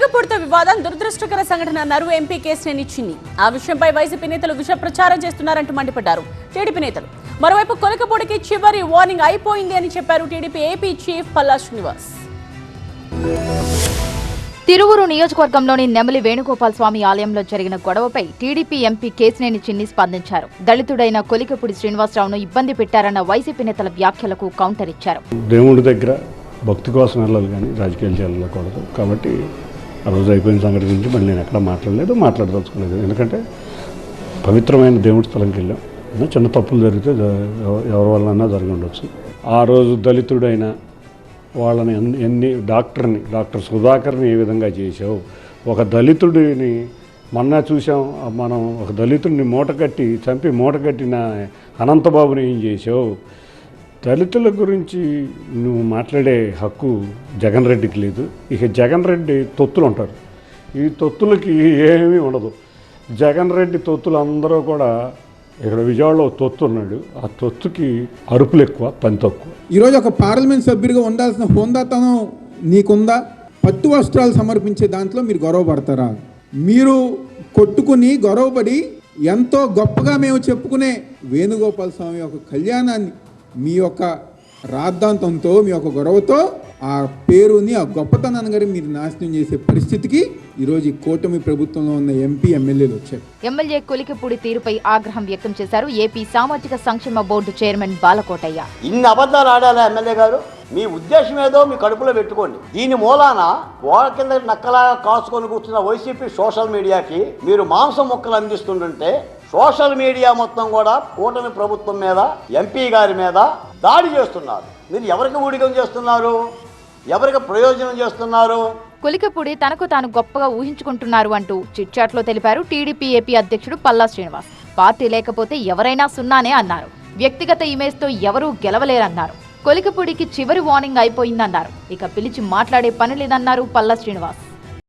కొలికపూడితో వివాదం దురదృష్టకర సంఘటన అన్నారు ఎంపీ కేశినేని చిన్ని. ఆ విషయంపై వైసీపీ నేతలు విష ప్రచారం చేస్తున్నారంటూ మండిపడ్డారు టీడీపీ నేతలు. మరోవైపు కొలికపూడికి చివరి వార్నింగ్ అయిపోయింది అని చెప్పారు TDP AP chief Palla Srinivas. Tiruvuru నియోజకవర్గంలోని నెమలి వేణుగోపాల్ స్వామి ఆలయంలో జరిగిన గొడవపై టీడీపీ ఎంపీ కేశినేని చిన్ని స్పందించారు. దళితుడైన కొలికపూడి శ్రీనివాసరావును ఇబ్బంది పెట్టారన్న వైసీపీ నేతల వ్యాఖ్యలకు కౌంటర్ ఇచ్చారు. దేవుడి దగ్గర భక్తి కోసం వెళ్ళాలి కానీ రాజకీయాలు చేయకూడదు. కాబట్టి ఆ రోజు అయిపోయిన సంగతి గురించి మళ్ళీ నేను ఎక్కడ మాట్లాడదలుచుకోలేదు. ఎందుకంటే పవిత్రమైన దేవుడి స్థలంకి వెళ్ళాం. చిన్న తప్పులు జరిగితే ఎవరి వల్లన్నా జరిగి ఉండొచ్చు. ఆ రోజు దళితుడైన వాళ్ళని డాక్టర్ సుధాకర్ని ఏ విధంగా చేసావు, ఒక దళితుడిని మొన్న చూసాం మనం, ఒక దళితుడిని మూటకట్టిన అనంతబాబుని ఏం చేసావు. దళితుల గురించి నువ్వు మాట్లాడే హక్కు జగన్ రెడ్డికి లేదు. ఇక జగన్ రెడ్డి తొత్తులు ఉంటారు, ఈ తొత్తులకి ఏమీ ఉండదు. జగన్ రెడ్డి తొత్తులు అందరూ కూడా ఇక్కడ విజయవాడలో తొత్తు ఉన్నాడు, ఆ తొత్తుకి అరుపులు ఎక్కువ, పని తక్కువ. ఈరోజు ఒక పార్లమెంట్ సభ్యుడిగా ఉండాల్సిన హోందాతనం నీకుందా? పట్టు వస్త్రాలు సమర్పించే దాంట్లో మీరు గొడవపడతారా? మీరు కొట్టుకుని గొడవపడి ఎంతో గొప్పగా మేము చెప్పుకునే వేణుగోపాల స్వామి యొక్క కళ్యాణాన్ని మీ యొక్క రాద్ధాంతంతో, మీ యొక్క గొడవతో ఆ పేరుని, ఆ గొప్పతనాన్ని గారి మీరు నాశనం చేసే పరిస్థితికి ఈరోజు ఈ కూటమి ప్రభుత్వంలో ఉన్న ఎంపీ ఎమ్మెల్యేలు వచ్చారు. ఎమ్మెల్యే కొలికపూడి తీరుపై ఆగ్రహం వ్యక్తం చేశారు ఏపీ సామాజిక సంక్షేమ బోర్డు చైర్మన్ బాలకోటయ్య. ఇన్ని అబద్ధాలు ఆడాలా ఎమ్మెల్యే గారు? మీ ఉద్దేశం ఏదో మీ కడుపులో పెట్టుకోండి. దీని మూలాన వాళ్ళ కింద నక్కలాగా కాచుకొని కూర్చున్న వైసీపీ సోషల్ మీడియాకి మీరు మాంసం ముక్కలు అందిస్తుంటే సోషల్ మీడియా మొత్తం కూడా కూటమి ప్రభుత్వం మీద, ఎంపీ గారి మీద దాడి చేస్తున్నారు. మీరు ఎవరికి ఊడిగం చేస్తున్నారు? ఎవరికి ప్రయోజనం చేస్తున్నారు? కొలికపూడి తనకు తాను గొప్పగా ఊహించుకుంటున్నారు అంటూ చిట్చాట్లో తెలిపారు టీడీపీ ఏపీ అధ్యక్షుడు పల్లా శ్రీనివాస్. పార్టీ లేకపోతే ఎవరైనా సున్నానే అన్నారు. వ్యక్తిగత ఇమేజ్తో ఎవరూ గెలవలేరన్నారు. కొలికపూడికి చివరి వార్నింగ్ అయిపోయిందన్నారు. ఇక పిలిచి మాట్లాడే పని లేదన్నారు పల్లా శ్రీనివాస్.